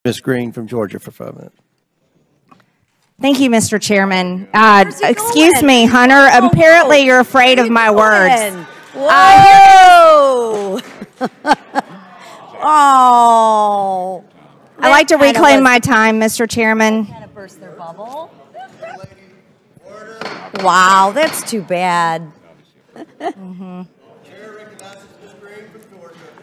Ms. Greene from Georgia for 5 minutes. Thank you, Mr. Chairman. Excuse me, Hunter. Apparently you're afraid of my words. Whoa! Oh. I'd like to reclaim my time, Mr. Chairman. Kind of burst their bubble. Wow, that's too bad.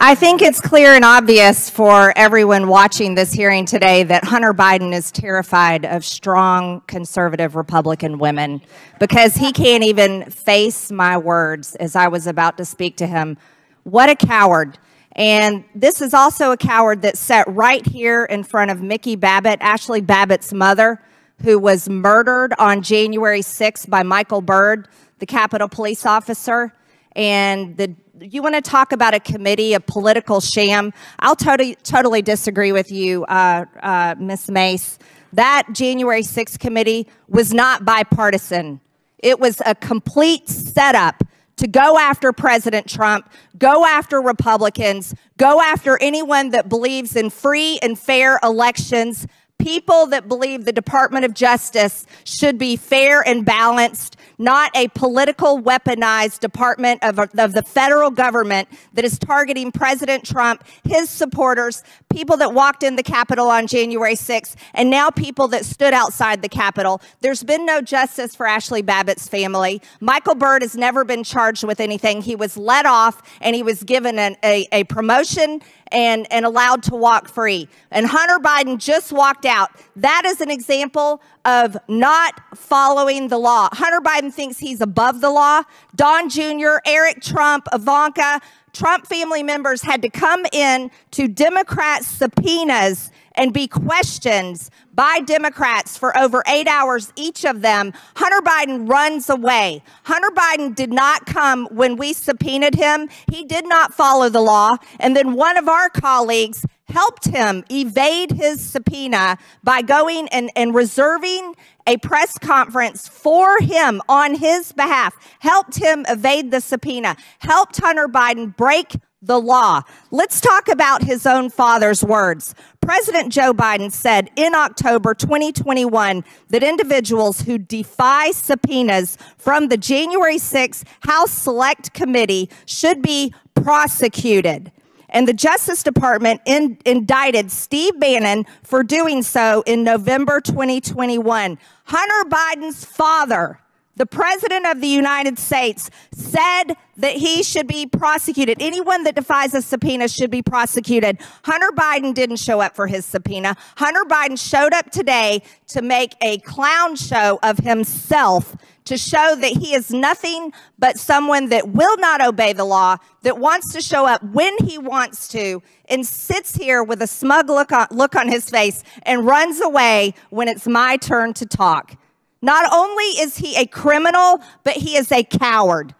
I think it's clear and obvious for everyone watching this hearing today that Hunter Biden is terrified of strong conservative Republican women because he can't even face my words as I was about to speak to him. What a coward. And this is also a coward that sat right here in front of Mickey Babbitt, Ashley Babbitt's mother, who was murdered on January 6th by Michael Byrd, the Capitol police officer. And you want to talk about a committee, a political sham? I'll totally disagree with you, Ms. Mace. That January 6th committee was not bipartisan. It was a complete setup to go after President Trump, go after Republicans, go after anyone that believes in free and fair elections, people that believe the Department of Justice should be fair and balanced, not a political weaponized department of the federal government that is targeting President Trump, his supporters, people that walked in the Capitol on January 6th, and now people that stood outside the Capitol. There's been no justice for Ashley Babbitt's family. Michael Byrd has never been charged with anything. He was let off, and he was given a promotion and allowed to walk free. And Hunter Biden just walked out. That is an example of not following the law. Hunter Biden thinks he's above the law. Don Jr., Eric Trump, Ivanka, Trump family members had to come in to Democrat subpoenas and be questioned by Democrats for over 8 hours, each of them. Hunter Biden runs away. Hunter Biden did not come when we subpoenaed him. He did not follow the law. And then one of our colleagues helped him evade his subpoena by going and reserving a press conference for him on his behalf, helped him evade the subpoena, helped Hunter Biden break the law. Let's talk about his own father's words. President Joe Biden said in October 2021 that individuals who defy subpoenas from the January 6th House Select Committee should be prosecuted. And the Justice Department indicted Steve Bannon for doing so in November 2021. Hunter Biden's father, the President of the United States, said that he should be prosecuted. Anyone that defies a subpoena should be prosecuted. Hunter Biden didn't show up for his subpoena. Hunter Biden showed up today to make a clown show of himself, to show that he is nothing but someone that will not obey the law, that wants to show up when he wants to, and sits here with a smug look on his face and runs away when it's my turn to talk. Not only is he a criminal, but he is a coward.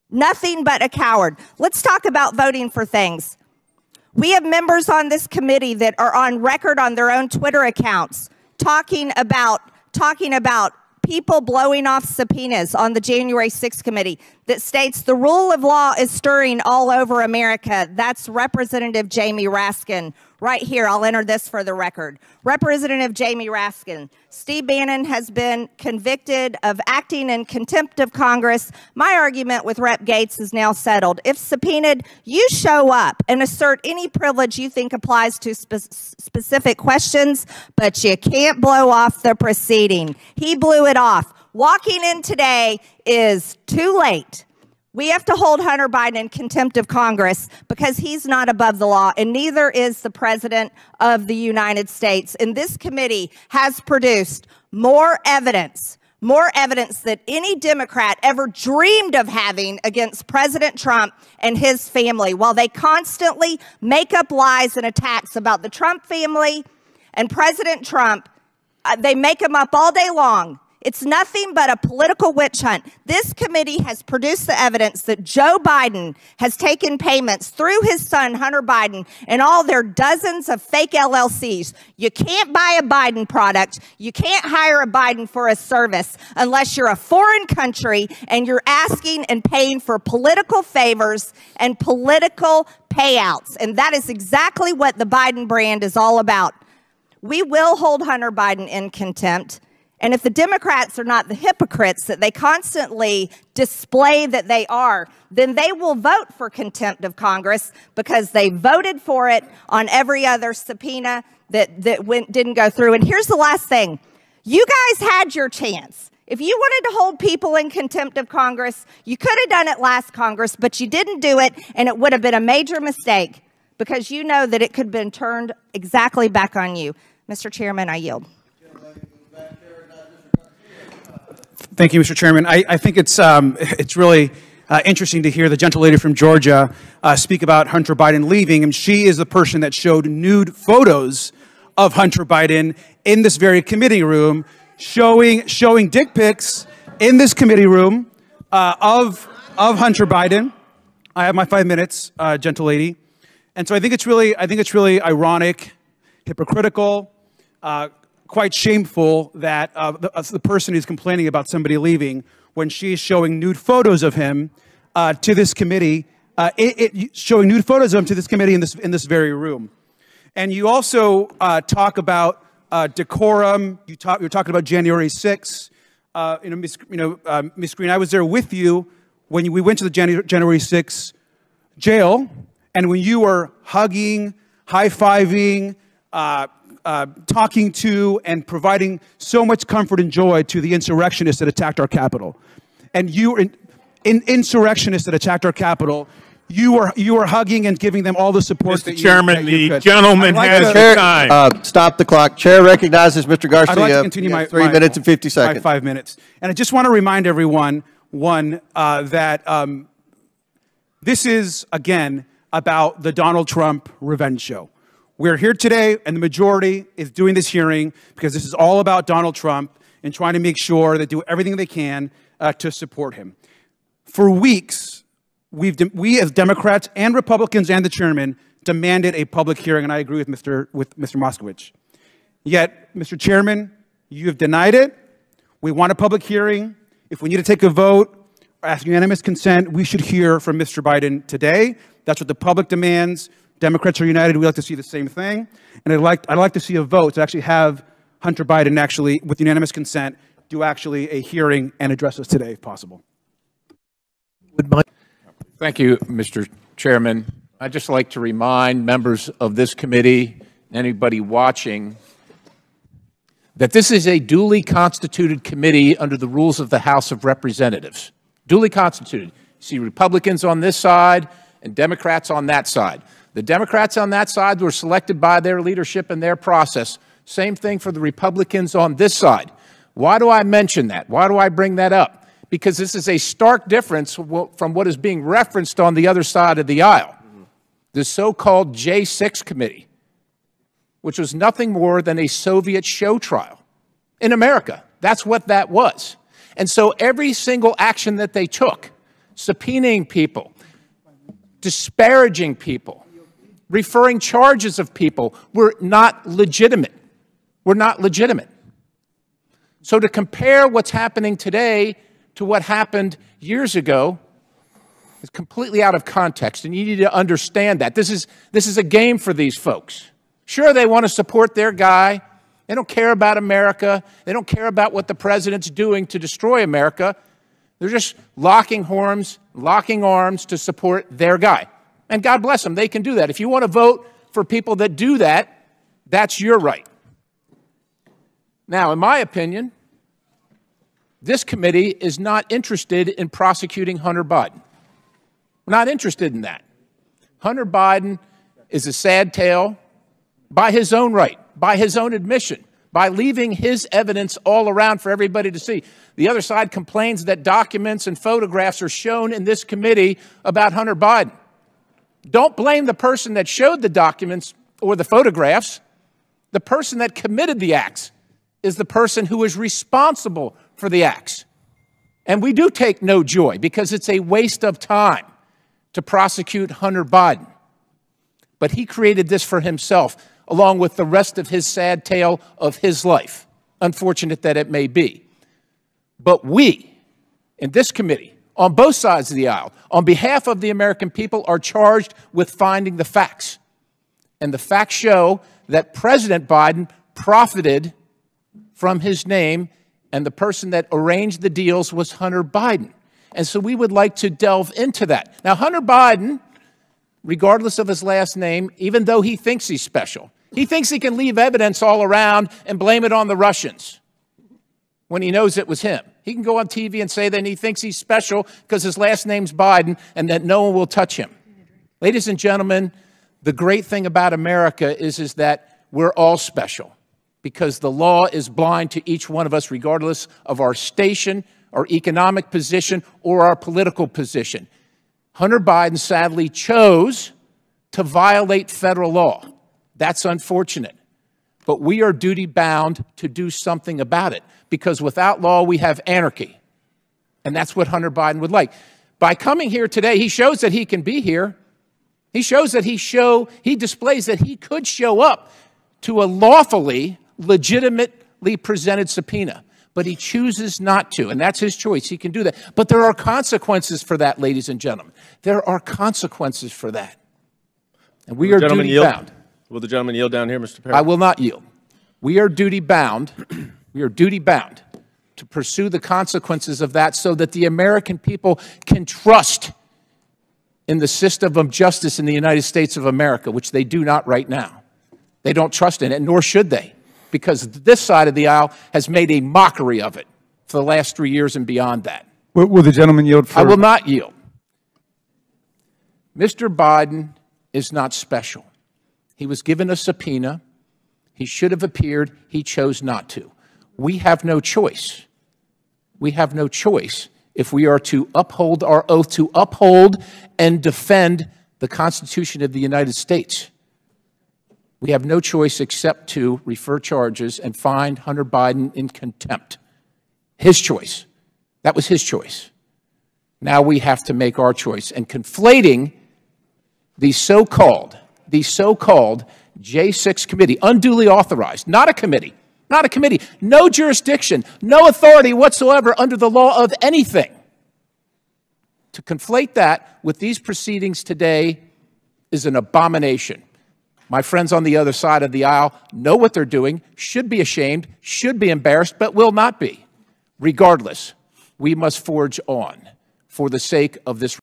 Nothing but a coward. Let's talk about voting for things. We have members on this committee that are on record on their own Twitter accounts talking about people blowing off subpoenas on the January 6th committee that states the rule of law is stirring all over America. That's Representative Jamie Raskin. Right here, I'll enter this for the record. Representative Jamie Raskin. Steve Bannon has been convicted of acting in contempt of Congress. My argument with Rep. Gates is now settled. If subpoenaed, you show up and assert any privilege you think applies to specific questions, but you can't blow off the proceeding. He blew it off. Walking in today is too late. We have to hold Hunter Biden in contempt of Congress because he's not above the law, and neither is the President of the United States. And this committee has produced more evidence than any Democrat ever dreamed of having against President Trump and his family, while they constantly make up lies and attacks about the Trump family and President Trump. They make them up all day long. It's nothing but a political witch hunt. This committee has produced the evidence that Joe Biden has taken payments through his son, Hunter Biden, and all their dozens of fake LLCs. You can't buy a Biden product. You can't hire a Biden for a service unless you're a foreign country and you're asking and paying for political favors and political payouts. And that is exactly what the Biden brand is all about. We will hold Hunter Biden in contempt. And if the Democrats are not the hypocrites that they constantly display that they are, then they will vote for contempt of Congress because they voted for it on every other subpoena that didn't go through. And here's the last thing. You guys had your chance. If you wanted to hold people in contempt of Congress, you could have done it last Congress, but you didn't do it, and it would have been a major mistake because you know that it could have been turned exactly back on you. Mr. Chairman, I yield. Thank you, Mr. Chairman. I think it's really interesting to hear the gentlelady from Georgia speak about Hunter Biden leaving, and she is the person that showed nude photos of Hunter Biden in this very committee room, showing dick pics in this committee room of Hunter Biden. I have my 5 minutes, gentlelady, and so I think it's really ironic, hypocritical, quite shameful that the person who's complaining about somebody leaving when she's showing nude photos of him to this committee, showing nude photos of him to this committee in this very room. And you also talk about decorum. You're talking about January 6th. Ms. Greene, I was there with you when we went to the January 6th jail, and when you were hugging, high-fiving, talking to and providing so much comfort and joy to the insurrectionists that attacked our Capitol. And insurrectionists that attacked our Capitol, you were hugging and giving them all the support. Mr. Chairman, the gentleman has Chair, time. Stop the clock. Chair recognizes Mr. Garcia. I'd like to continue my 3 minutes and 50 seconds. My 5 minutes. And I just want to remind everyone, that this is, again, about the Donald Trump revenge show. We're here today, and the majority is doing this hearing because this is all about Donald Trump and trying to make sure they do everything they can to support him. For weeks, we as Democrats and Republicans and the chairman demanded a public hearing, and I agree with Mr. Moskowitz. Yet, Mr. Chairman, you have denied it. We want a public hearing. If we need to take a vote or ask unanimous consent, we should hear from Mr. Biden today. That's what the public demands. Democrats are united. We like to see the same thing. And I'd like to see a vote to actually have Hunter Biden actually, with unanimous consent, do actually a hearing and address us today, if possible. Thank you, Mr. Chairman. I'd just like to remind members of this committee, anybody watching, that this is a duly constituted committee under the rules of the House of Representatives. Duly constituted. You see Republicans on this side and Democrats on that side. The Democrats on that side were selected by their leadership and their process. Same thing for the Republicans on this side. Why do I mention that? Why do I bring that up? Because this is a stark difference from what is being referenced on the other side of the aisle. The so-called J6 committee, which was nothing more than a Soviet show trial in America. That's what that was. And so every single action that they took, subpoenaing people, disparaging people, referring charges of people, were not legitimate. Were not legitimate. So to compare what's happening today to what happened years ago is completely out of context, and you need to understand that. This is a game for these folks. Sure, they want to support their guy. They don't care about America. They don't care about what the president's doing to destroy America. They're just locking horns, locking arms to support their guy. And God bless them, they can do that. If you want to vote for people that do that, that's your right. Now, in my opinion, this committee is not interested in prosecuting Hunter Biden. We're not interested in that. Hunter Biden is a sad tale by his own right, by his own admission, by leaving his evidence all around for everybody to see. The other side complains that documents and photographs are shown in this committee about Hunter Biden. Don't blame the person that showed the documents or the photographs. The person that committed the acts is the person who is responsible for the acts. And we do take no joy because it's a waste of time to prosecute Hunter Biden. But he created this for himself, along with the rest of his sad tale of his life, unfortunate that it may be. But we, in this committee, on both sides of the aisle, on behalf of the American people, are charged with finding the facts. And the facts show that President Biden profited from his name, and the person that arranged the deals was Hunter Biden. And so we would like to delve into that. Now, Hunter Biden, regardless of his last name, even though he thinks he's special, he thinks he can leave evidence all around and blame it on the Russians when he knows it was him. He can go on TV and say that he thinks he's special because his last name's Biden and that no one will touch him. Ladies and gentlemen, the great thing about America is that we're all special because the law is blind to each one of us regardless of our station, our economic position, or our political position. Hunter Biden sadly chose to violate federal law. That's unfortunate. But we are duty-bound to do something about it because without law, we have anarchy. And that's what Hunter Biden would like. By coming here today, he shows that he can be here. He shows that he displays that he could show up to a lawfully, legitimately presented subpoena. But he chooses not to, and that's his choice. He can do that. But there are consequences for that, ladies and gentlemen. There are consequences for that. And we are duty-bound. Will the gentleman yield down here, Mr. Perry? I will not yield. We are duty-bound. We are duty-bound to pursue the consequences of that so that the American people can trust in the system of justice in the United States of America, which they do not right now. They don't trust in it, nor should they, because this side of the aisle has made a mockery of it for the last 3 years and beyond that. Will the gentleman yield for... I will not yield. Mr. Biden is not special. He was given a subpoena. He should have appeared. He chose not to. We have no choice. We have no choice if we are to uphold our oath to uphold and defend the Constitution of the United States. We have no choice except to refer charges and find Hunter Biden in contempt. His choice. That was his choice. Now we have to make our choice. And conflating the so-called J6 committee, unduly authorized, not a committee, no jurisdiction, no authority whatsoever under the law of anything. To conflate that with these proceedings today is an abomination. My friends on the other side of the aisle know what they're doing, should be ashamed, should be embarrassed, but will not be. Regardless, we must forge on for the sake of this.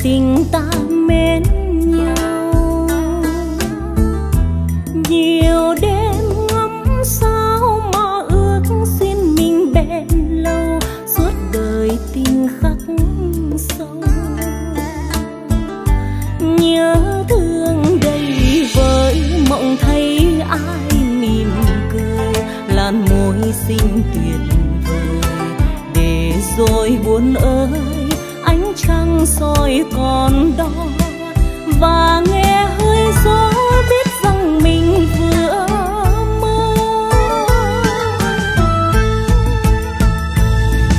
Tình ta mến nhau nhiều đêm ngắm sao mà ước xin mình bền lâu suốt đời tình khắc sâu nhớ thương đầy vơi mộng thấy ai mỉm cười làn môi xinh tuyệt vời để rồi buồn ơi ánh trăng soi còn đó và nghe hơi gió biết rằng mình vừa mơ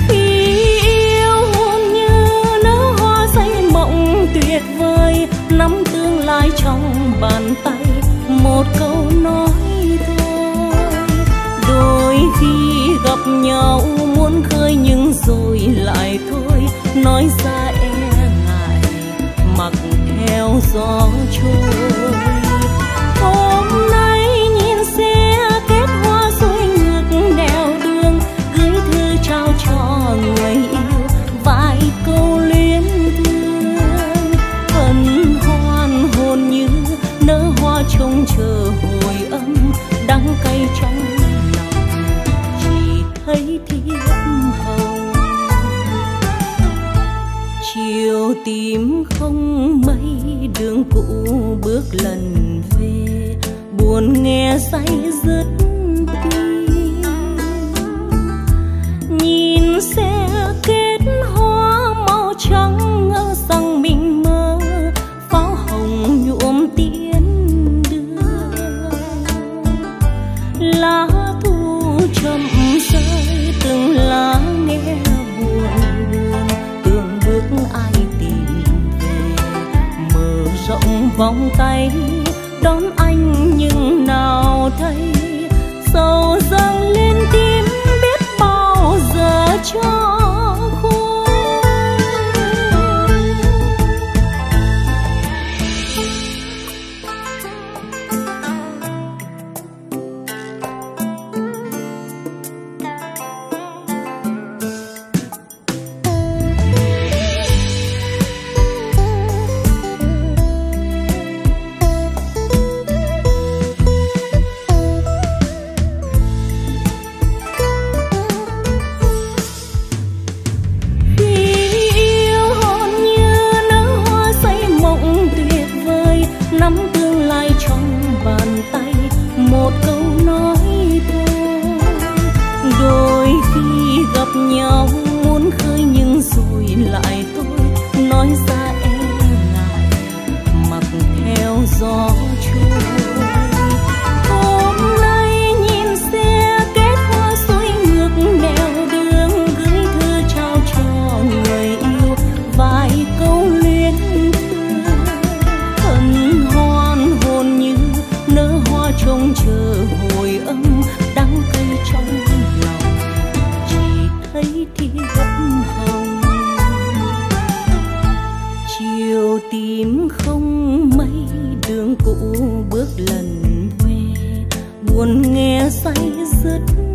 khi yêu như nở hoa say mộng tuyệt vời nắm tương lai trong bàn tay một câu nói thôi đôi khi gặp nhau muốn khơi nhưng rồi lại thôi nói ra e ngại mặc theo gió trôi hôm nay nhìn xe kết hoa rồi ngược nẻo đường gửi thư trao cho người yêu vài câu luyến thương hân hoan hồn như nở hoa trông chờ hồi âm đắng cay trong lòng chỉ thấy thiếp hồng chiều tím không mây đường cũ bước lần về buồn nghe say dứt tim nhìn xe kết hoa màu trắng ngỡ rằng mình mơ pháo hồng nhuộm tiến đưa lá thu chậm rơi, từng lá nghe buồn buồn, từng bước ai tìm về, mở rộng vòng tay đón anh nhưng nào thấy sầu dâng lên tim biết bao giờ cho nhau muốn khơi nhưng rồi lại tôi nói ra e ngại mặc theo gió trôi. Hôm nay nhìn xe kết hoa xuôi ngược nẻo đường, gửi thư trao cho người yêu vài câu luyến thương, hân hoan hồn như nở hoa trông chờ hồi âm đắng cay trong lòng, thấy thiệp hồng chiều tím không mây, đường cũ bước lần về buồn nghe say dứt.